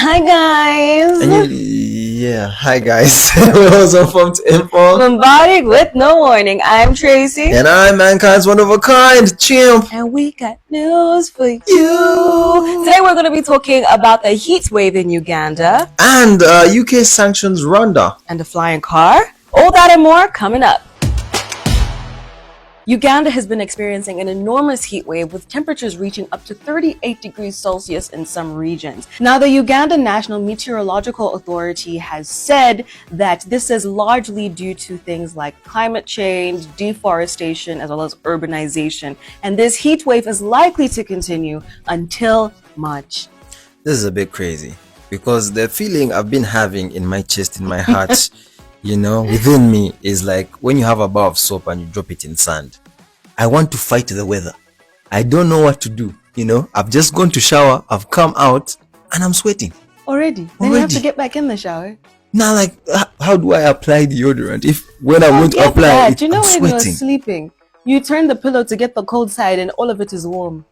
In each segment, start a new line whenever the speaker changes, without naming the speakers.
Hi guys.
Yeah, hi guys. We're also from Info.
Bombarded with no warning. I'm Tracy.
And I'm Mankind's one of a kind, Chimp.
And we got news for you. Today we're going to be talking about the heat wave in Uganda.
And UK sanctions Rwanda.
And the flying car. All that and more coming up. Uganda has been experiencing an enormous heat wave with temperatures reaching up to 38 degrees Celsius in some regions. Now, the Uganda National Meteorological Authority has said that this is largely due to things like climate change, deforestation, as well as urbanization. And this heat wave is likely to continue until March.
This is a bit crazy because the feeling I've been having in my chest, in my heart, within me is like when you have a bar of soap and you drop it in sand. I want to fight the weather. I don't know what to do. I've just gone to shower, I've come out, and I'm sweating.
Already? Then you have to get back in the shower.
Now, like, how do I apply deodorant if when I want to apply it, I'm sweating?
When you're sleeping, you turn the pillow to get the cold side and all of it is warm.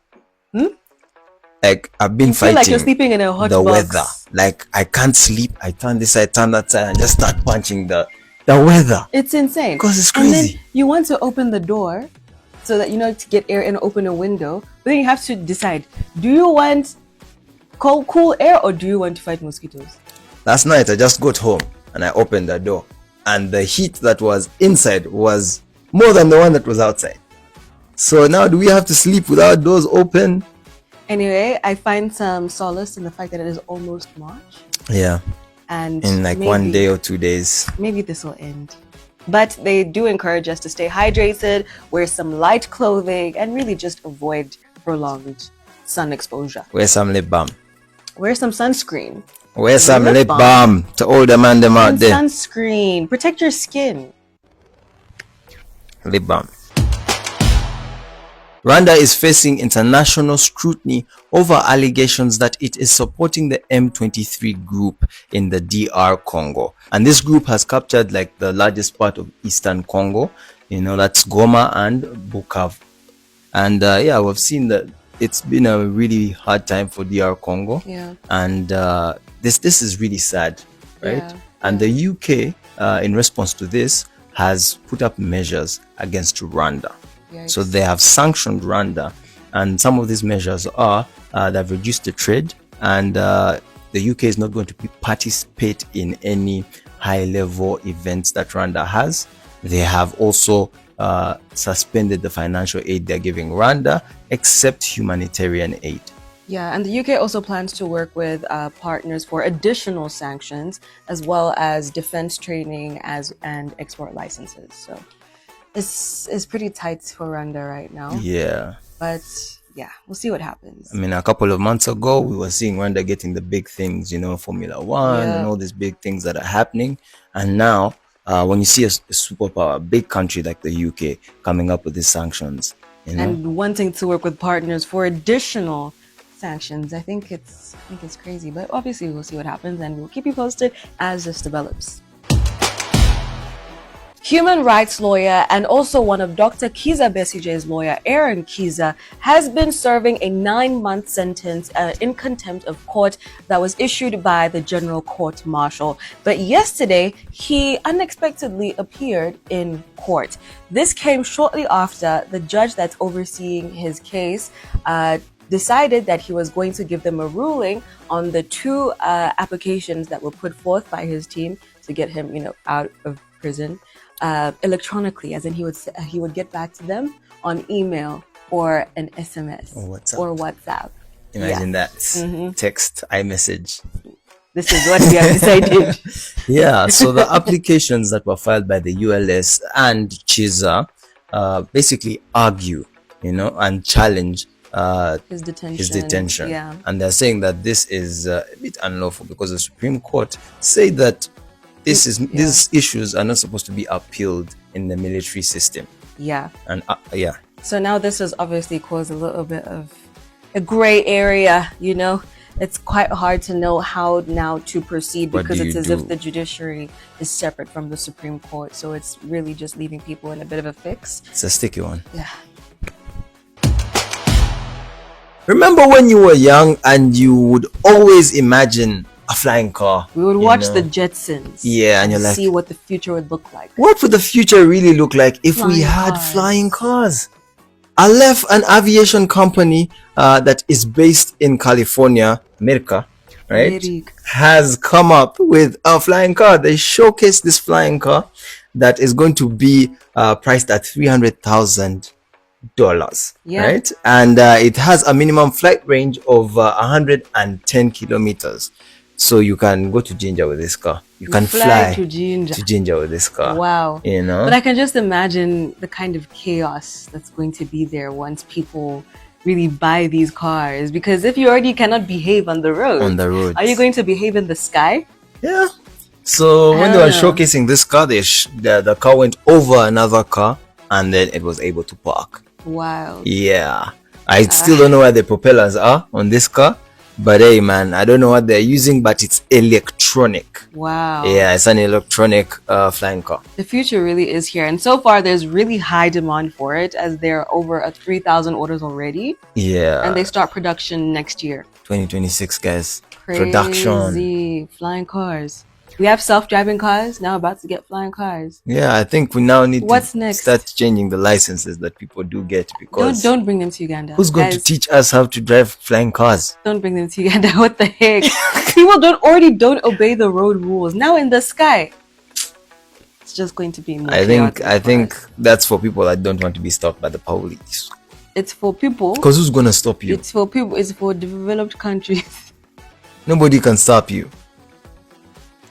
Like, I've been fighting
like you're sleeping in a hot
the
box.
weather. Like, I can't sleep. I turn this side, turn that side, and just start punching the weather.
It's insane.
Because it's crazy.
And then you want to open the door so that to get air and open a window. But then you have to decide, do you want cool air or do you want to fight mosquitoes?
Last night, I just got home and I opened the door. And the heat that was inside was more than the one that was outside. So now do we have to sleep without doors open?
Anyway, I find some solace in the fact that it is almost March.
Yeah.
And
in like 1 day or 2 days.
Maybe this will end. But they do encourage us to stay hydrated, wear some light clothing, and really just avoid prolonged sun exposure.
Wear some lip balm.
Wear some sunscreen.
Wear some lip balm to all the man them out there.
Sunscreen. Protect your skin.
Lip balm. Rwanda is facing international scrutiny over allegations that it is supporting the M23 group in the DR Congo. And this group has captured like the largest part of Eastern Congo. That's Goma and Bukavu. And we've seen that it's been a really hard time for DR Congo.
Yeah.
And this is really sad, right?
Yeah.
And the UK, in response to this, has put up measures against Rwanda.
Yikes.
So they have sanctioned Rwanda, and some of these measures are they've reduced the trade, and the UK is not going to participate in any high-level events that Rwanda has. They have also suspended the financial aid they're giving Rwanda, except humanitarian aid.
Yeah, and the UK also plans to work with partners for additional sanctions, as well as defense training and export licenses. So it's pretty tight for Rwanda right now.
Yeah.
But yeah, we'll see what happens.
I mean, a couple of months ago, we were seeing Rwanda getting the big things, Formula One and all these big things that are happening. And now, when you see a superpower, a big country like the UK coming up with these sanctions,
and wanting to work with partners for additional sanctions, I think it's crazy. But obviously, we'll see what happens, and we'll keep you posted as this develops. Human rights lawyer and also one of Dr. Kiza Besige's lawyer, Aaron Kiza, has been serving a 9-month sentence in contempt of court that was issued by the General Court Martial. But yesterday, he unexpectedly appeared in court. This came shortly after the judge that's overseeing his case decided that he was going to give them a ruling on the 2 applications that were put forth by his team to get him, out of prison. Electronically, as in he would get back to them on email or an SMS or WhatsApp.
Imagine that. Text, iMessage.
This is what we have decided.
Yeah, so the applications that were filed by the ULS and Chiza basically argue, and challenge
his
detention.
Yeah.
And they're saying that this is a bit unlawful because the Supreme Court say that these issues are not supposed to be appealed in the military system.
Yeah.
And
So now this has obviously caused a little bit of a gray area, It's quite hard to know how now to proceed because it's as if the judiciary is separate from the Supreme Court. So it's really just leaving people in a bit of a fix.
It's a sticky one.
Yeah.
Remember when you were young and you would always imagine a flying car.
We would watch the Jetsons.
Yeah, and you're like,
see what the future would look like.
What would the future really look like if we had flying cars? Aleph, an aviation company that is based in California, America, right, has come up with a flying car. They showcased this flying car that is going to be priced at $300,000. Right, and it has a minimum flight range of 110 kilometers. So you can go to Ginger with this car. You can fly to Ginger with this car.
Wow.
You know?
But I can just imagine the kind of chaos that's going to be there once people really buy these cars. Because if you already cannot behave on the road, are you going to behave in the sky?
Yeah. So when they were showcasing this car, the car went over another car and then it was able to park.
Wow.
Yeah. I still don't know where the propellers are on this car. But hey, man, I don't know what they're using, but it's electronic.
Wow.
Yeah, it's an electronic flying car.
The future really is here. And so far, there's really high demand for it, as there are over 3,000 orders already.
Yeah.
And they start production next year.
2026, guys.
Crazy.
Production.
Flying cars. We have self-driving cars, now about to get flying cars.
Yeah, I think we now need
What's
to
next?
start changing the licenses that people do get, because
don't bring them to Uganda.
Who's going to teach us how to drive flying cars?
Don't bring them to Uganda. What the heck? People don't obey the road rules. Now in the sky, it's just going to be more
I think that's for people that don't want to be stopped by the police.
It's for people.
Because who's gonna stop you?
It's for people. It's for developed countries.
Nobody can stop you.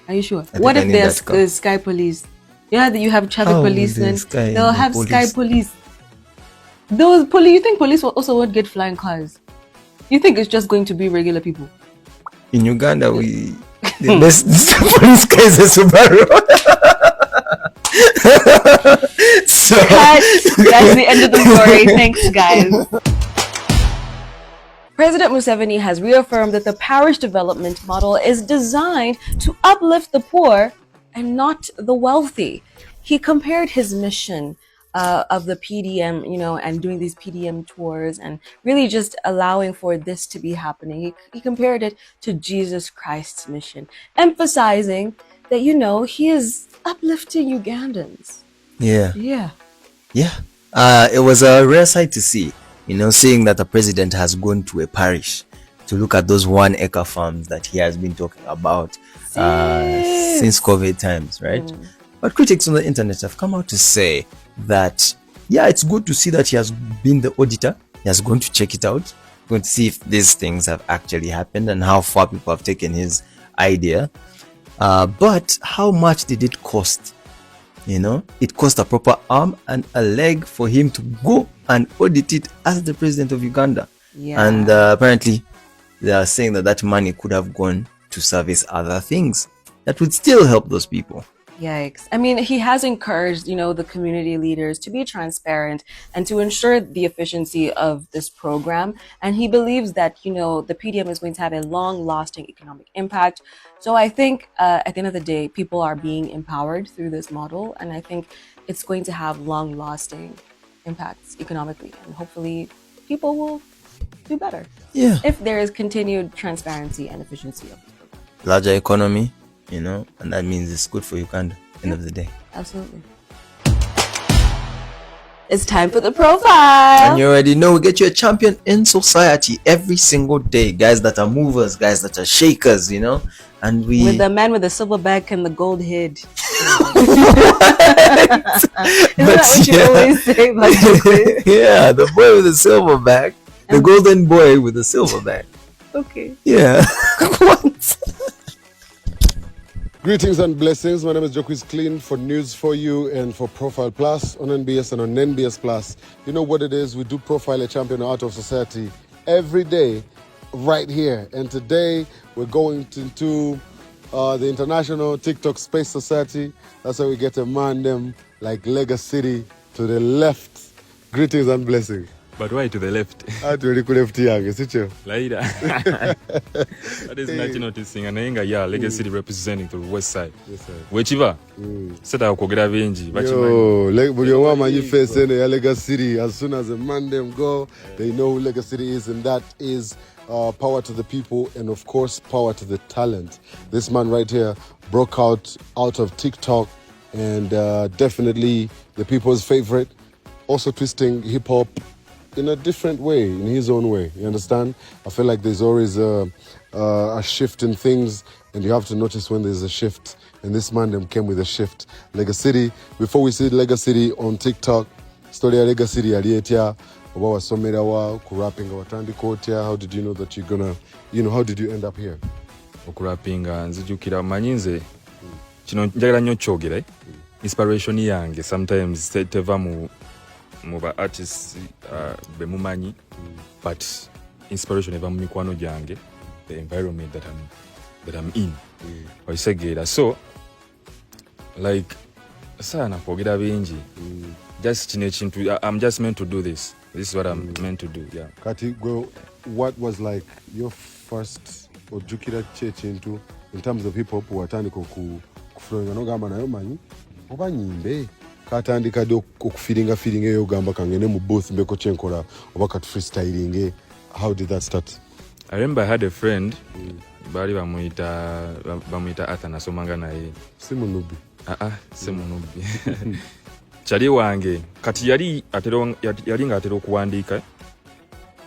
Are you sure? What if there's sky police? Yeah, you have traffic policemen. They'll have sky police. Those police. You think police will also won't get flying cars? You think it's just going to be regular people?
In Uganda, the best police car is a Subaru. So
that's the end of the story. Thanks, guys. President Museveni has reaffirmed that the parish development model is designed to uplift the poor and not the wealthy. He compared his mission of the PDM, and doing these PDM tours and really just allowing for this to be happening. He compared it to Jesus Christ's mission, emphasizing that, he is uplifting Ugandans.
Yeah.
Yeah.
Yeah. It was a rare sight to see. Seeing that the president has gone to a parish to look at those 1 acre farms that he has been talking about since COVID times, right? But critics on the internet have come out to say that, yeah, it's good to see that he has been the auditor. He has gone to check it out, going to see if these things have actually happened and how far people have taken his idea. But how much did it cost? It cost a proper arm and a leg for him to go and audit it as the president of Uganda.
Yeah.
And apparently they are saying that money could have gone to service other things that would still help those people.
Yikes. I mean, he has encouraged, the community leaders to be transparent and to ensure the efficiency of this program. And he believes that, the PDM is going to have a long-lasting economic impact. So I think at the end of the day, people are being empowered through this model. And I think it's going to have long-lasting impacts economically. And hopefully people will do better.
Yeah.
If there is continued transparency and efficiency of the program.
Larger economy. And that means it's good for Uganda at the end of the day.
Absolutely. It's time for the profile.
And you already know, we get you a champion in society every single day. Guys that are movers, guys that are shakers, and we...
With the man with the silver back and the gold head.
Isn't
that what you always say about your
Yeah, the boy with the silver back. The golden boy with the silver back.
Okay.
Yeah. What?
Greetings and blessings. My name is Joquis Clean for News for You and for Profile Plus on NBS and on NBS Plus. You know what it is? We do profile a champion out of society every day right here. And today we're going into the International TikTok Space Society. That's why we get a man them like Lagos City to the left. Greetings and blessings.
But why to the left?
Atuli ku left yange sicho.
Later. That is not noticing. And yeah, Legacy City representing the west side.
Yes, sir.
Wechiva. Set out kwogera bingi.
Yo, buli omu amanyi face eno ya Legacy City. As soon as a man them go, they know who Legacy City is, and that is power to the people and of course power to the talent. This man right here broke out of TikTok and definitely the people's favorite. Also twisting hip hop in a different way, in his own way. You understand? I feel like there's always a shift in things, and you have to notice when there's a shift. And this man them came with a shift. Legacy City. Before we see Legacy City on TikTok, story ya Legacy City yalietya oba wasomera wa kurapping watandika otya. How did you know that you're gonna, how did you end up here?
Okurappinga nzijukira manyinze kino njagala nnyo kyogera inspiration yange sometimes teva mu ba artists be mumanyi but inspiration eva mu mikwano gyange, the environment that I'm in. Oisegera so like sana kwogera bingi just kino ekintu I'm just meant to do this. This is what I'm meant to do. Yeah.
Kati gwe, what was like your first ojjukira kyekintu in terms of hip hop watandika okufulonga nogamba nayo manyi oba nyimbe katandika ddi okufiringa eyo ogamba kangene mu booth mbeko kyenkola oba kati freestyling? How did that start?
I remember I had a friend bali bamuyita Arthur nasomanga naye
si munubi
si munubi kyali wange kati yali nga atera okuwandiika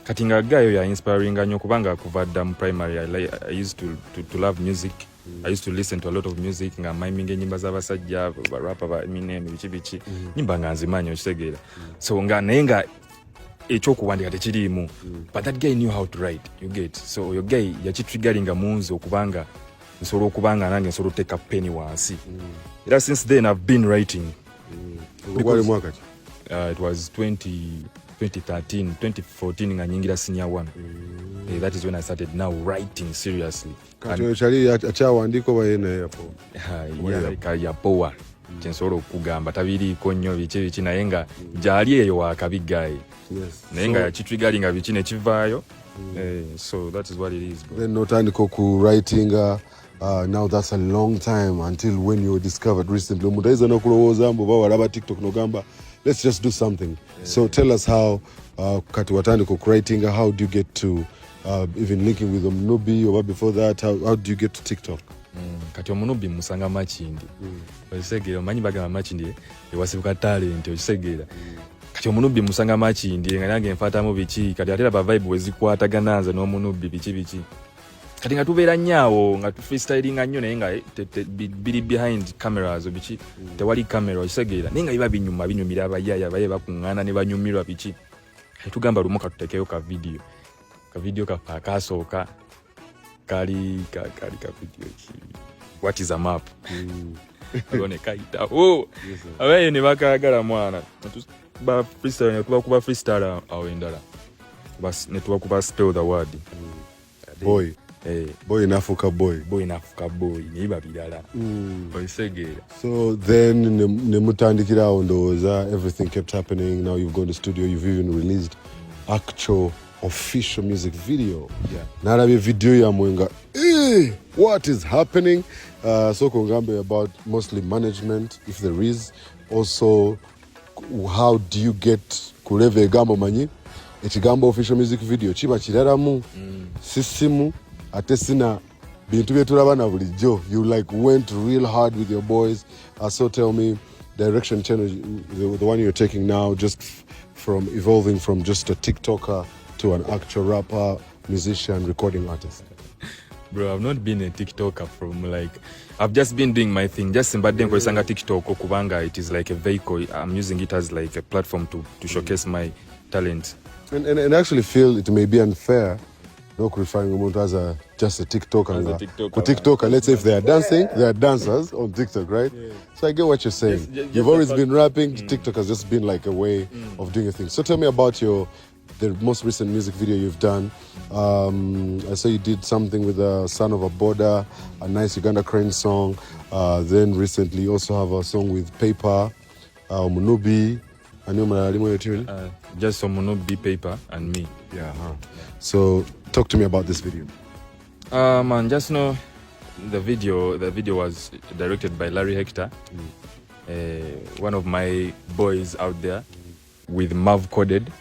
kati nga gayo ya inspiring nnyo kubanga kuva dda mu primary I used to love music. I used to listen to a lot of music nga miming enyimba z'abasajja barapa ba Eminem bichi nyimba nga nzimanyi okitegeera so nga naye nga ekyokuwandiika tekiriimu but that guy knew how to write, you get, so your guy yakitriggeringa munzi okubanga nsobola okubanga nange nsobola oteka penny wansi era since then I've been writing.
Because, mwaka ki?
It was 2014 nga nyingira senior 1. That is when I started now writing seriously.
Kati chali achawandiika oba yena
yapowa kyensobola okugamba tabiriiko nnyo biki naye nga gyali eyo wakabigaye naye nga yakitriggeringa biki ne kivaayo. So that is what it is, bro.
Then notandika ku writing now that's a long time until when you were discovered recently. Mudaiza nokulowooza mbu walaba TikTok nogamba let's just do something. So tell us how kati watandika ku writing, how do you get to even linking with Omunubi, or before that how do you get to TikTok?
Kati Omunubi musanga Makindi okisegeera omanyi bagamba Makindi ewasibuka talent okisegeera kati Omunubi musanga Makindi nga nange nfaatamu biki kati ate aba vibe wezikwatagana nze n'Omunubi biki kati nga tubeera nnyo nga tu freestylinga nnyo naye nga biri behind cameras biki tewali camera okisegeera naye nga biba binyumira abayaya baye bakuŋŋaana ne banyumirwa biki tugamba lumu katutekeyo ka video kasooka kali ka video ki what is a map alone kaita abaye ne bakagala mwana ba freestyle kuba freestyle awendala bas ne tuba spell the word
boy nafuka boy niba bilala oisegeera. So then ne mutandikira ndowooza everything kept happening. Now you've gone to studio, you've even released actual official music video. Nalabye video ya mwenga what is happening? So kongambe about mostly management if there is, also how do you get kuleva egambo manyi ekigambo official music video chiba kiraramu sisimu ate sina bintu byetulaba na bulijjo. You like went real hard with your boys. So tell me direction channel, the one you're taking now, just from evolving from just a TikToker to an actual rapper, musician, recording artist.
Bro, I've not been a TikToker from I've just been doing my thing. Just but then kwesanga TikTok okubanga it is like a vehicle. I'm using it as like a platform to showcase my talent.
And I actually feel it may be unfair not referring to as just a TikToker. TikToker, let's say if they are dancing, they are dancers on TikTok, right? Yeah. So I get what you're saying. Just you've always been rapping. TikTok has just been like a way of doing a thing. So tell me about the most recent music video you've done. I saw you did something with the Son of a Border, a nice Uganda Crane song. Then recently you also have a song with Paper, Munubi. And you Malalimo tune?
Just Omunubi Paper and me.
Yeah. So talk to me about this video.
Man, just know the video was directed by Larry Hector, one of my boys out there with Mav coded.